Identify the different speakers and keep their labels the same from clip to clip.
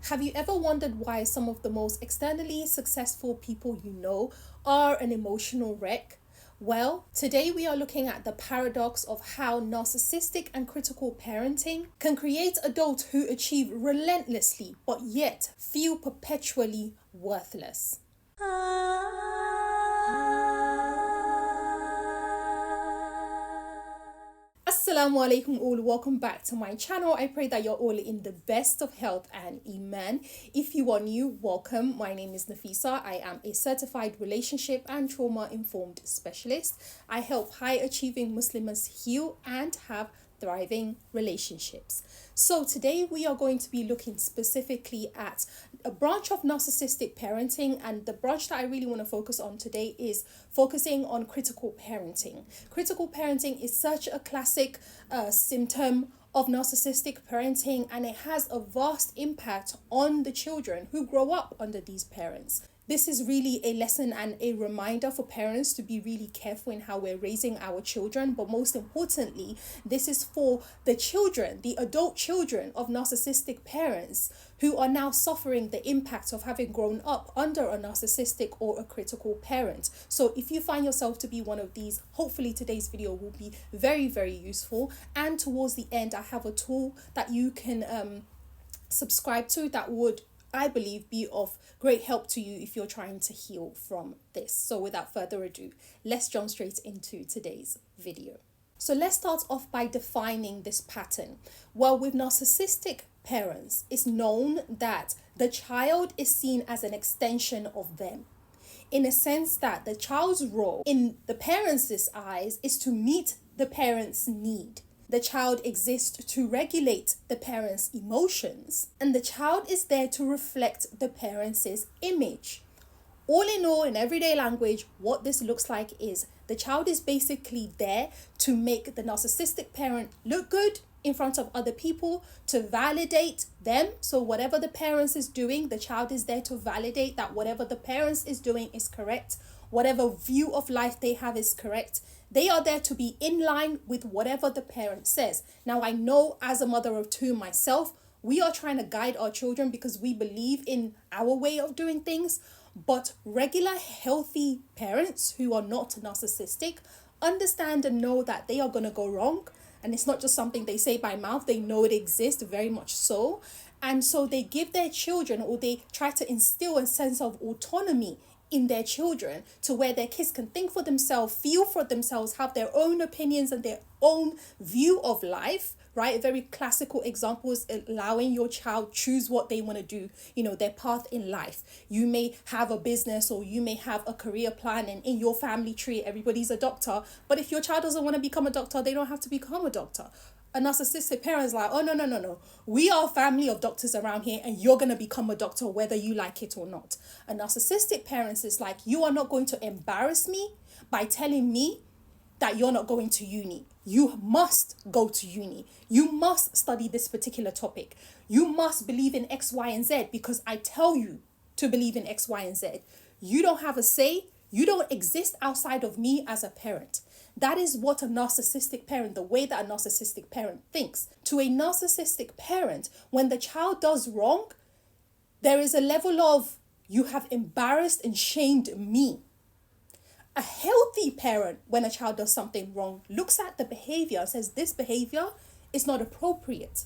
Speaker 1: Have you ever wondered why some of the most externally successful people you know are an emotional wreck? Well, today we are looking at the paradox of how narcissistic and critical parenting can create adults who achieve relentlessly but yet feel perpetually worthless. Assalamu alaikum all, welcome back to my channel. I pray that you're all in the best of health and iman. If you are new, welcome. My name is Nafisa. I am a certified relationship and trauma informed specialist. I help high achieving Muslims heal and have thriving relationships. So today we are going to be looking specifically at a branch of narcissistic parenting, and the branch that I really want to focus on today is focusing on critical parenting. Critical parenting is such a classic symptom of narcissistic parenting, and it has a vast impact on the children who grow up under these parents. This is really a lesson and a reminder for parents to be really careful in how we're raising our children. But most importantly, this is for the children, the adult children of narcissistic parents who are now suffering the impact of having grown up under a narcissistic or a critical parent. So if you find yourself to be one of these, hopefully today's video will be very, very useful. And towards the end, I have a tool that you can subscribe to that would, I believe, be of great help to you if you're trying to heal from this. So without further ado, let's jump straight into today's video. So let's start off by defining this pattern. Well, with narcissistic parents, it's known that the child is seen as an extension of them, in a sense that the child's role in the parents' eyes is to meet the parents' need. The child exists to regulate the parents' emotions, and the child is there to reflect the parents' image. All in all, in everyday language, what this looks like is the child is basically there to make the narcissistic parent look good in front of other people, to validate them. So whatever the parents is doing, the child is there to validate that whatever the parents is doing is correct. Whatever view of life they have is correct. They are there to be in line with whatever the parent says. Now, I know as a mother of two myself, we are trying to guide our children because we believe in our way of doing things. But regular, healthy parents who are not narcissistic understand and know that they are going to go wrong. And it's not just something they say by mouth. They know it exists, very much so. And so they give their children, or they try to instill a sense of autonomy in their children, to where their kids can think for themselves, feel for themselves, have their own opinions and their own view of life, right? A very classical example is allowing your child choose what they want to do, their path in life. You may have a business or you may have a career plan, and in your family tree, everybody's a doctor. But if your child doesn't want to become a doctor, they don't have to become a doctor. A narcissistic parent is like, oh, no. We are a family of doctors around here, and you're going to become a doctor whether you like it or not. A narcissistic parent is like, you are not going to embarrass me by telling me that you're not going to uni. You must go to uni. You must study this particular topic. You must believe in X, Y, and Z because I tell you to believe in X, Y, and Z. You don't have a say. You don't exist outside of me as a parent. That is what a narcissistic parent, the way that a narcissistic parent thinks. To a narcissistic parent, when the child does wrong, there is a level of, you have embarrassed and shamed me. A healthy parent, when a child does something wrong, looks at the behavior and says, this behavior is not appropriate.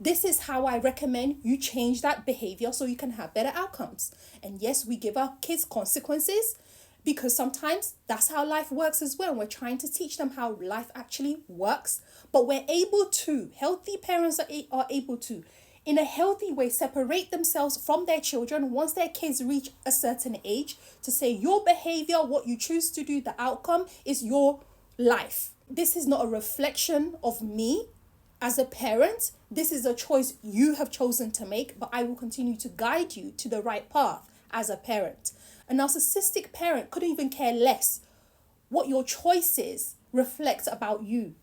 Speaker 1: This is how I recommend you change that behavior so you can have better outcomes. And yes, we give our kids consequences, because sometimes that's how life works as well. We're trying to teach them how life actually works. But we're able to, healthy parents are able to, in a healthy way, separate themselves from their children once their kids reach a certain age, to say your behavior, what you choose to do, the outcome is your life. This is not a reflection of me as a parent. This is a choice you have chosen to make, but I will continue to guide you to the right path as a parent. A narcissistic parent couldn't even care less what your choices reflect about you,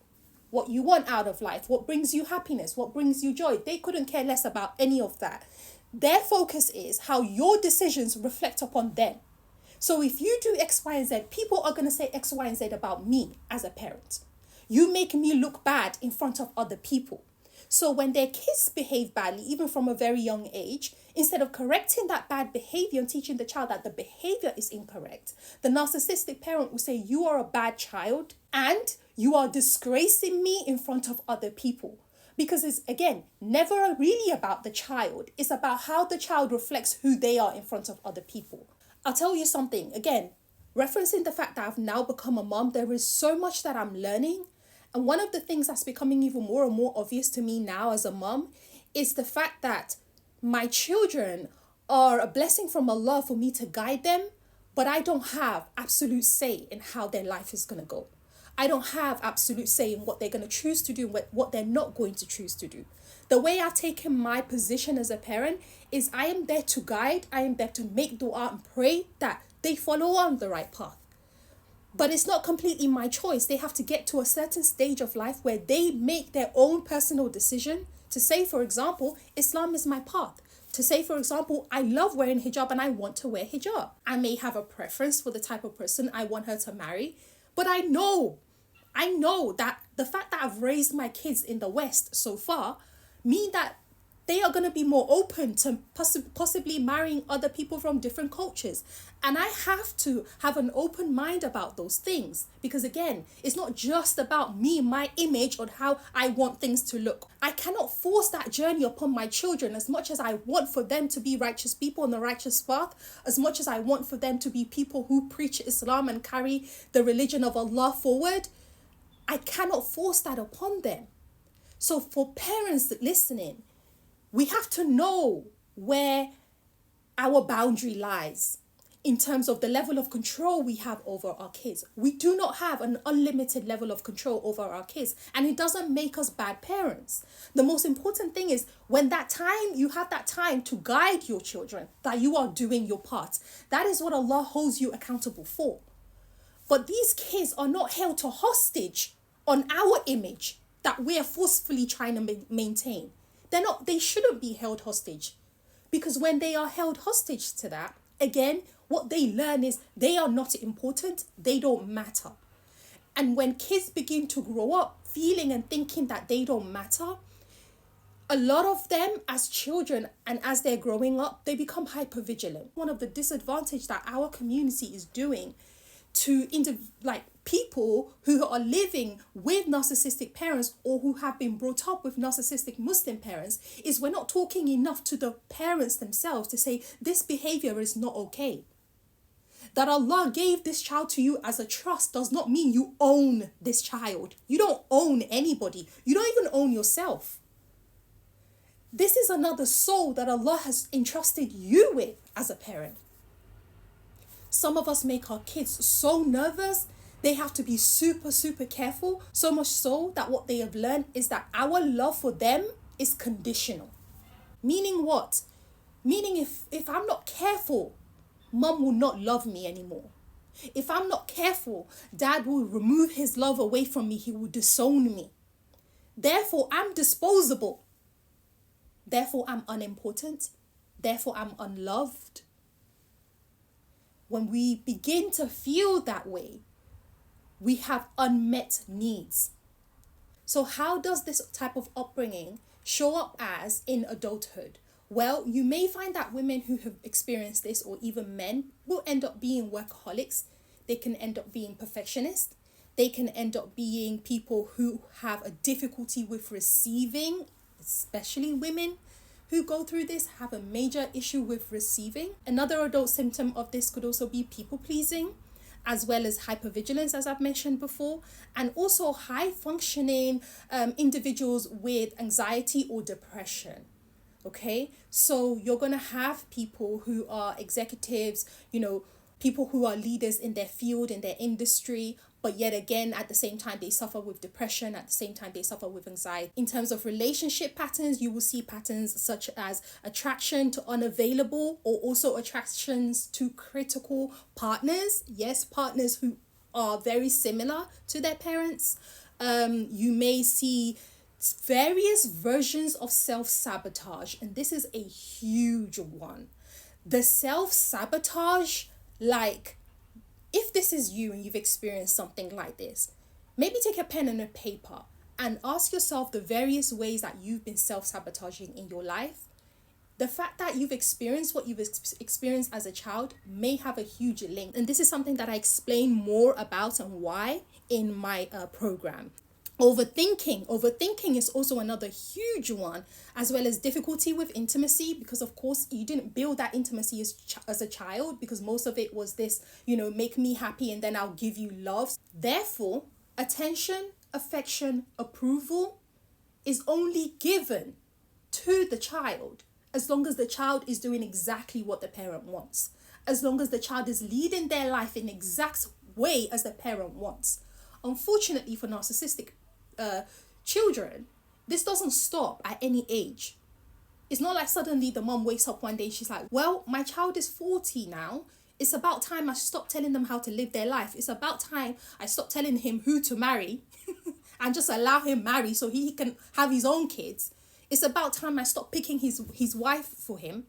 Speaker 1: what you want out of life, what brings you happiness, what brings you joy. They couldn't care less about any of that. Their focus is how your decisions reflect upon them. So if you do X, Y, and Z, people are going to say X, Y, and Z about me as a parent. You make me look bad in front of other people. So when their kids behave badly, even from a very young age, instead of correcting that bad behavior and teaching the child that the behavior is incorrect, the narcissistic parent will say, you are a bad child and you are disgracing me in front of other people. Because it's, again, never really about the child. It's about how the child reflects who they are in front of other people. I'll tell you something, again, referencing the fact that I've now become a mom, there is so much that I'm learning. And one of the things that's becoming even more and more obvious to me now as a mom is the fact that my children are a blessing from Allah for me to guide them, but I don't have absolute say in how their life is going to go. I don't have absolute say in what they're going to choose to do and what they're not going to choose to do. The way I've taken my position as a parent is I am there to guide, I am there to make dua and pray that they follow on the right path. But it's not completely my choice. They have to get to a certain stage of life where they make their own personal decision to say, for example, Islam is my path. To say, for example, I love wearing hijab and I want to wear hijab. I may have a preference for the type of person I want her to marry, but I know that the fact that I've raised my kids in the West so far mean that they are going to be more open to possibly marrying other people from different cultures. And I have to have an open mind about those things. Because again, it's not just about me, my image on how I want things to look. I cannot force that journey upon my children as much as I want for them to be righteous people on the righteous path, as much as I want for them to be people who preach Islam and carry the religion of Allah forward. I cannot force that upon them. So for parents listening, we have to know where our boundary lies in terms of the level of control we have over our kids. We do not have an unlimited level of control over our kids, and it doesn't make us bad parents. The most important thing is when you have that time to guide your children, that you are doing your part. That is what Allah holds you accountable for. But these kids are not held to hostage on our image that we are forcefully trying to maintain. They shouldn't be held hostage, because when they are held hostage to that, again, what they learn is they are not important, they don't matter. And when kids begin to grow up feeling and thinking that they don't matter, a lot of them as children and as they're growing up, they become hypervigilant. One of the disadvantages that our community is doing to people who are living with narcissistic parents or who have been brought up with narcissistic Muslim parents is we're not talking enough to the parents themselves to say this behavior is not okay. That Allah gave this child to you as a trust does not mean you own this child. You don't own anybody. You don't even own yourself. This is another soul that Allah has entrusted you with as a parent. Some of us make our kids so nervous, they have to be super, super careful. So much so that what they have learned is that our love for them is conditional. Meaning what? Meaning if I'm not careful, mom will not love me anymore. If I'm not careful, dad will remove his love away from me. He will disown me. Therefore, I'm disposable. Therefore, I'm unimportant. Therefore, I'm unloved. When we begin to feel that way, we have unmet needs. So how does this type of upbringing show up as in adulthood? Well, you may find that women who have experienced this, or even men, will end up being workaholics. They can end up being perfectionists. They can end up being people who have a difficulty with receiving, especially women who go through this have a major issue with receiving. Another adult symptom of this could also be people pleasing, as well as hypervigilance, as I've mentioned before, and also high functioning individuals with anxiety or depression. Okay, so you're going to have people who are executives, people who are leaders in their field, in their industry, but yet again, at the same time, they suffer with depression. At the same time, they suffer with anxiety. In terms of relationship patterns, you will see patterns such as attraction to unavailable, or also attractions to critical partners. Yes, partners who are very similar to their parents. You may see various versions of self-sabotage, and this is a huge one. The self-sabotage, if this is you and you've experienced something like this, maybe take a pen and a paper and ask yourself the various ways that you've been self-sabotaging in your life. The fact that you've experienced what you've experienced as a child may have a huge link. And this is something that I explain more about and why in my program. Overthinking is also another huge one, as well as difficulty with intimacy, because of course you didn't build that intimacy as a child, because most of it was this, make me happy and then I'll give you love. Therefore, attention, affection, approval is only given to the child as long as the child is doing exactly what the parent wants, as long as the child is leading their life in the exact way as the parent wants. Unfortunately for narcissistic children, this doesn't stop at any age. It's not like suddenly the mom wakes up one day and she's like, well, my child is 40 now. It's about time I stop telling them how to live their life. It's about time I stop telling him who to marry and just allow him marry so he can have his own kids. It's about time I stop picking his wife for him.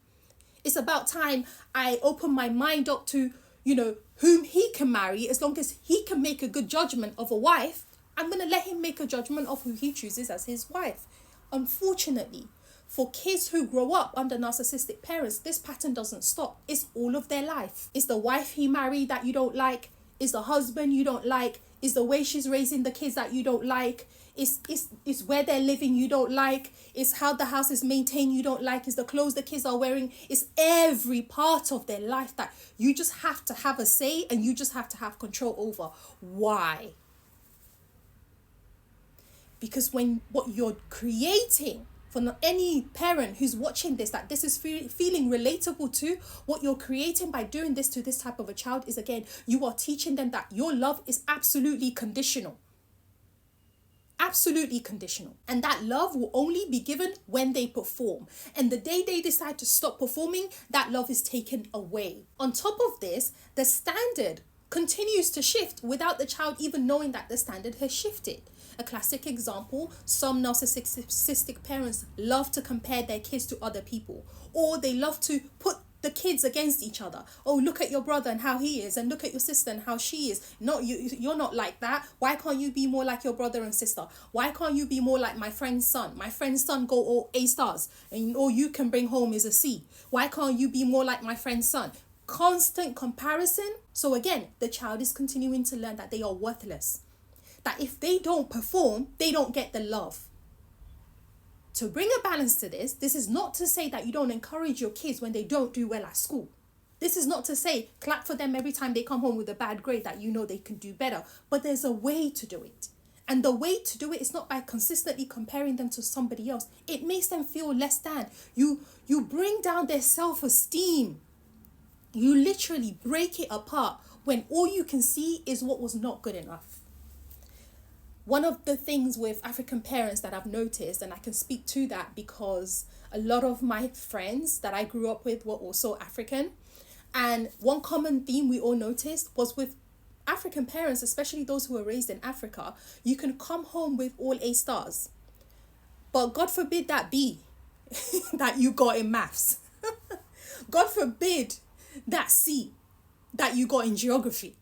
Speaker 1: It's about time I open my mind up to, whom he can marry. As long as he can make a good judgment of a wife, I'm going to let him make a judgment of who he chooses as his wife. Unfortunately, for kids who grow up under narcissistic parents, this pattern doesn't stop. It's all of their life. It's the wife he married that you don't like. It's the husband you don't like. It's the way she's raising the kids that you don't like. It's where they're living you don't like. It's how the house is maintained you don't like. It's the clothes the kids are wearing. It's every part of their life that you just have to have a say and you just have to have control over. Why? Because when what you're creating, for any parent who's watching this, that this is feeling relatable to, what you're creating by doing this to this type of a child is, again, you are teaching them that your love is absolutely conditional. Absolutely conditional. And that love will only be given when they perform. And the day they decide to stop performing, that love is taken away. On top of this, the standard continues to shift without the child even knowing that the standard has shifted. A classic example, some narcissistic parents love to compare their kids to other people, or they love to put the kids against each other. Oh, look at your brother and how he is, and look at your sister and how she is. Not you, you're not like that. Why can't you be more like your brother and sister? Why can't you be more like my friend's son? My friend's son go all A stars, and all you can bring home is a C. Why can't you be more like my friend's son? Constant comparison. So again, the child is continuing to learn that they are worthless. That if they don't perform, they don't get the love. To bring a balance to this is not to say that you don't encourage your kids when they don't do well at school. This is not to say clap for them every time they come home with a bad grade that you know they can do better. But there's a way to do it. And the way to do it is not by consistently comparing them to somebody else. It makes them feel less than. You bring down their self-esteem. You literally break it apart when all you can see is what was not good enough. One of the things with African parents that I've noticed, and I can speak to that because a lot of my friends that I grew up with were also African. And one common theme we all noticed was with African parents, especially those who were raised in Africa, you can come home with all A stars. But God forbid that be that you got in maths. God forbid that C that you got in geography.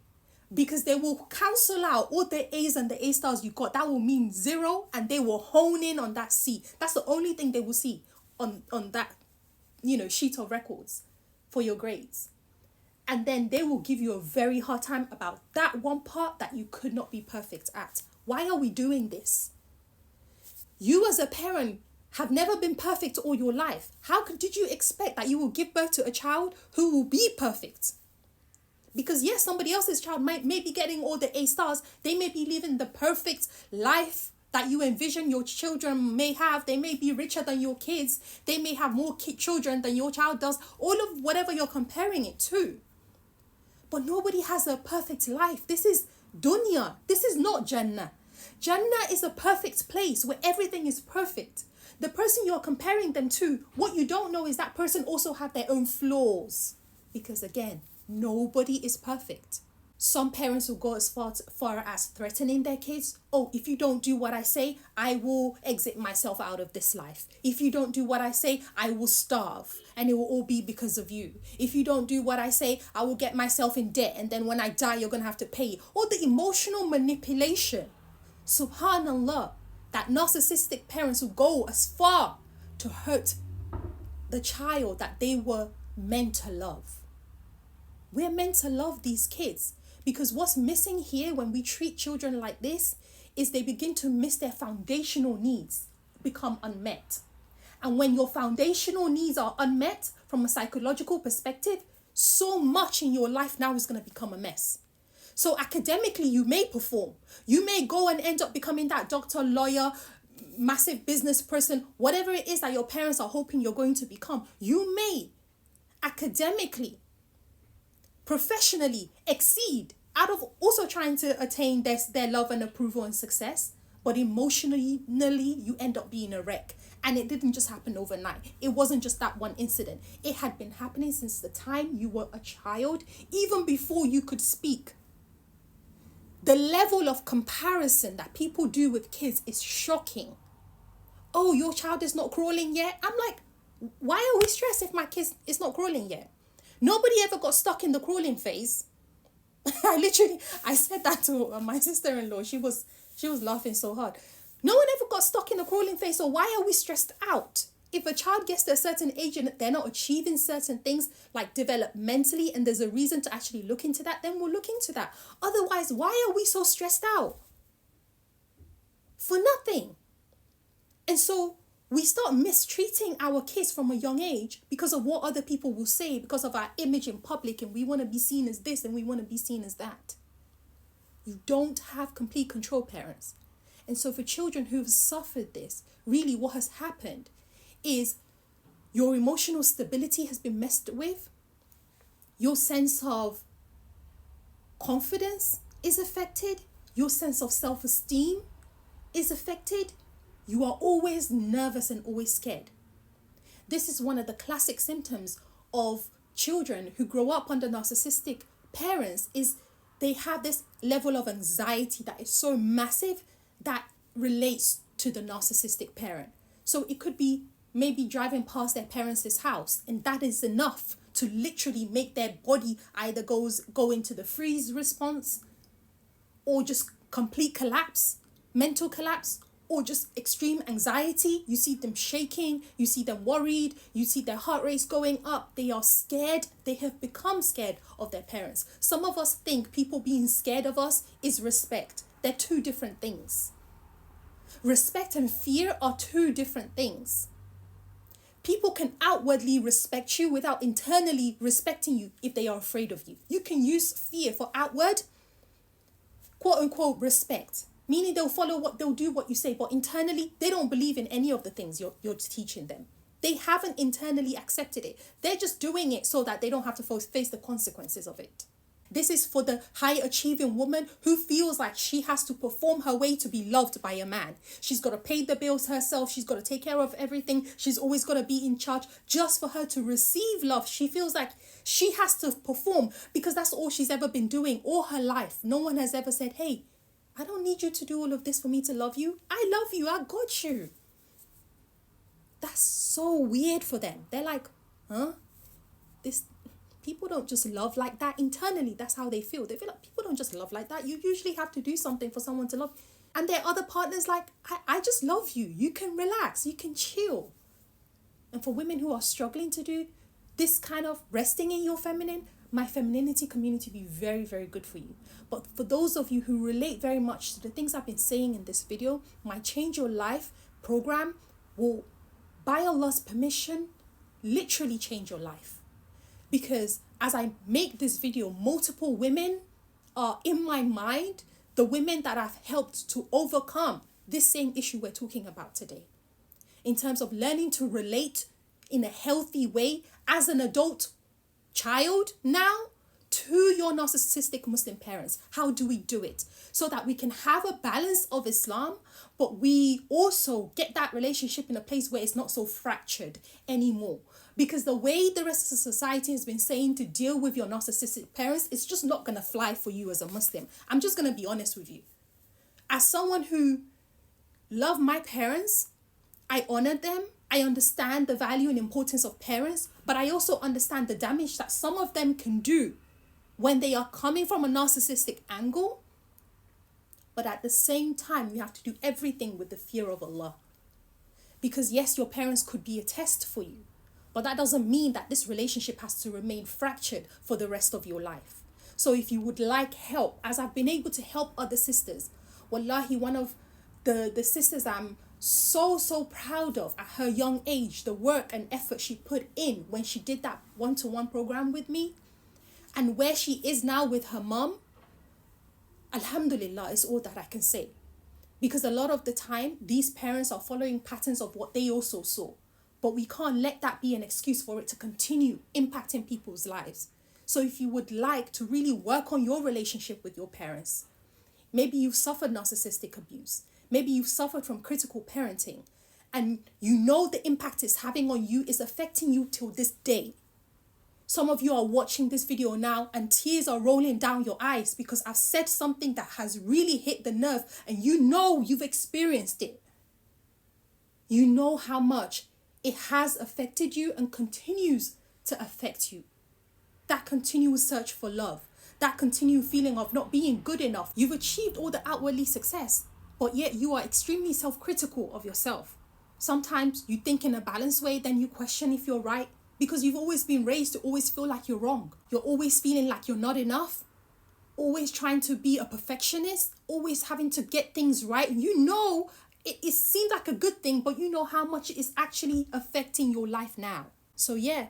Speaker 1: Because they will cancel out all the A's and the A stars you got. That will mean 0, and they will hone in on that C. That's the only thing they will see on that, sheet of records for your grades. And then they will give you a very hard time about that one part that you could not be perfect at. Why are we doing this? You as a parent have never been perfect all your life. How did you expect that you will give birth to a child who will be perfect? Because yes, somebody else's child may be getting all the A stars. They may be living the perfect life that you envision your children may have. They may be richer than your kids. They may have more children than your child does. All of whatever you're comparing it to. But nobody has a perfect life. This is dunya. This is not Jannah. Jannah is a perfect place where everything is perfect. The person you're comparing them to, what you don't know is that person also have their own flaws. Because again, nobody is perfect. Some parents will go as far as threatening their kids. Oh, if you don't do what I say, I will exit myself out of this life. If you don't do what I say, I will starve. And it will all be because of you. If you don't do what I say, I will get myself in debt. And then when I die, you're going to have to pay. All the emotional manipulation. Subhanallah. that narcissistic parents will go as far to hurt the child that they were meant to love. We're meant to love these kids, because what's missing here when we treat children like this is they begin to miss their foundational needs, become unmet. And when your foundational needs are unmet from a psychological perspective, so much in your life now is going to become a mess. So academically, you may perform. You may go and end up becoming that doctor, lawyer, massive business person, whatever it is that your parents are hoping you're going to become. You may academically, professionally exceed out of also trying to attain their love and approval and success. But emotionally, you end up being a wreck. And it didn't just happen overnight. It wasn't just that one incident. It had been happening since the time you were a child, even before you could speak. The level of comparison that people do with kids is shocking. Oh, your child is not crawling yet? I'm like, why are we stressed if my kid is not crawling yet? Nobody ever got stuck in the crawling phase. I said that to my sister-in-law. She was laughing so hard. No one ever got stuck in the crawling phase, so why are we stressed out? If a child gets to a certain age and they're not achieving certain things like developmentally, and there's a reason to actually look into that, then we'll look into that. Otherwise, why are we so stressed out? For nothing. And so we start mistreating our kids from a young age because of what other people will say, because of our image in public, and we want to be seen as this and we want to be seen as that. You don't have complete control, parents. And so for children who've suffered this, really what has happened is your emotional stability has been messed with. Your sense of confidence is affected. Your sense of self-esteem is affected. You are always nervous and always scared. This is one of the classic symptoms of children who grow up under narcissistic parents, is they have this level of anxiety that is so massive that relates to the narcissistic parent. So it could be maybe driving past their parents' house, and that is enough to literally make their body either go into the freeze response, or just complete collapse, mental collapse, or just extreme anxiety. You see them shaking, you see them worried, you see their heart rates going up. They are scared. They have become scared of their parents. Some of us think people being scared of us is respect. They're two different things. Respect and fear are two different things. People can outwardly respect you without internally respecting you if they are afraid of you. You can use fear for outward, quote unquote, respect. Meaning they'll do what you say, but internally, they don't believe in any of the things you're teaching them. They haven't internally accepted it. They're just doing it so that they don't have to face the consequences of it. This is for the high achieving woman who feels like she has to perform her way to be loved by a man. She's got to pay the bills herself. She's got to take care of everything. She's always got to be in charge just for her to receive love. She feels like she has to perform because that's all she's ever been doing all her life. No one has ever said, hey, I don't need you to do all of this for me to love you. I love you. I got you. That's so weird for them. They're like, huh? People don't just love like that internally. That's how they feel. They feel like people don't just love like that. You usually have to do something for someone to love. And their other partners like, I just love you. You can relax. You can chill. And for women who are struggling to do this kind of resting in your feminine, my femininity community will be very, very good for you. But for those of you who relate very much to the things I've been saying in this video, my Change Your Life program will, by Allah's permission, literally change your life. Because as I make this video, multiple women are in my mind, the women that I've helped to overcome this same issue we're talking about today. In terms of learning to relate in a healthy way as an adult child now to your narcissistic Muslim parents. How do we do it? So that we can have a balance of Islam, but we also get that relationship in a place where it's not so fractured anymore. Because the way the rest of society has been saying to deal with your narcissistic parents, it's just not going to fly for you as a Muslim. I'm just going to be honest with you. As someone who loved my parents, I honored them. I understand the value and importance of parents, but I also understand the damage that some of them can do when they are coming from a narcissistic angle But at the same time, you have to do everything with the fear of Allah. Because yes, your parents could be a test for you, but that doesn't mean that this relationship has to remain fractured for the rest of your life. So if you would like help, as I've been able to help other sisters, wallahi, one of the sisters I'm so proud of at her young age, the work and effort she put in when she did that one-to-one program with me, and where she is now with her mom, alhamdulillah, is all that I can say. Because a lot of the time, these parents are following patterns of what they also saw. But we can't let that be an excuse for it to continue impacting people's lives. So if you would like to really work on your relationship with your parents, maybe you've suffered narcissistic abuse, maybe you've suffered from critical parenting, and you know the impact it's having on you is affecting you till this day. Some of you are watching this video now and tears are rolling down your eyes because I've said something that has really hit the nerve, and you know you've experienced it. You know how much it has affected you and continues to affect you. That continual search for love, that continual feeling of not being good enough. You've achieved all the outwardly success, but yet you are extremely self-critical of yourself. Sometimes you think in a balanced way, then you question if you're right. Because you've always been raised to always feel like you're wrong. You're always feeling like you're not enough. Always trying to be a perfectionist. Always having to get things right. You know, it seems like a good thing, but you know how much it is actually affecting your life now. So yeah,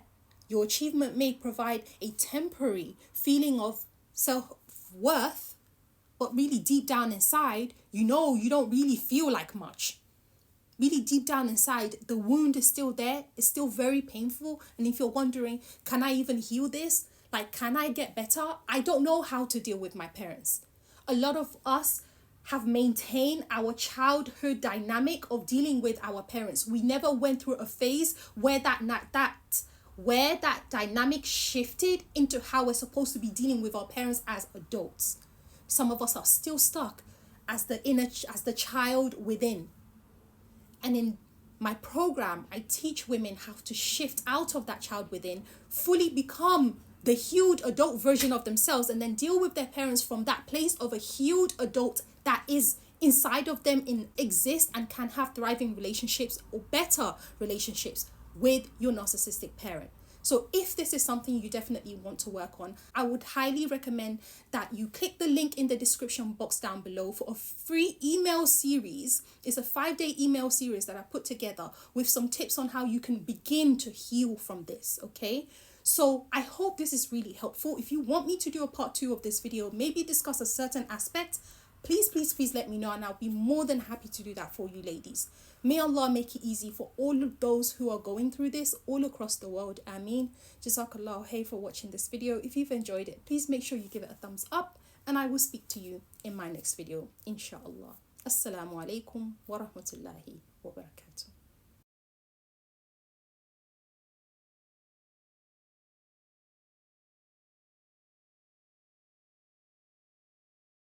Speaker 1: your achievement may provide a temporary feeling of self-worth, but really deep down inside, you know you don't really feel like much. Really deep down inside, the wound is still there. It's still very painful. And if you're wondering, can I even heal this? Like, can I get better? I don't know how to deal with my parents. A lot of us have maintained our childhood dynamic of dealing with our parents. We never went through a phase where that dynamic shifted into how we're supposed to be dealing with our parents as adults. Some of us are still stuck as the child within. And in my program, I teach women how to shift out of that child within, fully become the healed adult version of themselves, and then deal with their parents from that place of a healed adult that is inside of them, exist and can have thriving relationships or better relationships with your narcissistic parent. So if this is something you definitely want to work on, I would highly recommend that you click the link in the description box down below for a free email series. It's a 5-day email series that I put together with some tips on how you can begin to heal from this, okay? So I hope this is really helpful. If you want me to do a part 2 of this video, maybe discuss a certain aspect, please let me know, and I'll be more than happy to do that for you ladies. May Allah make it easy for all of those who are going through this all across the world. Ameen. Jazakallah khair for watching this video. If you've enjoyed it, please make sure you give it a thumbs up, and I will speak to you in my next video, inshallah. Assalamu alaikum wa rahmatullahi wa barakatuh.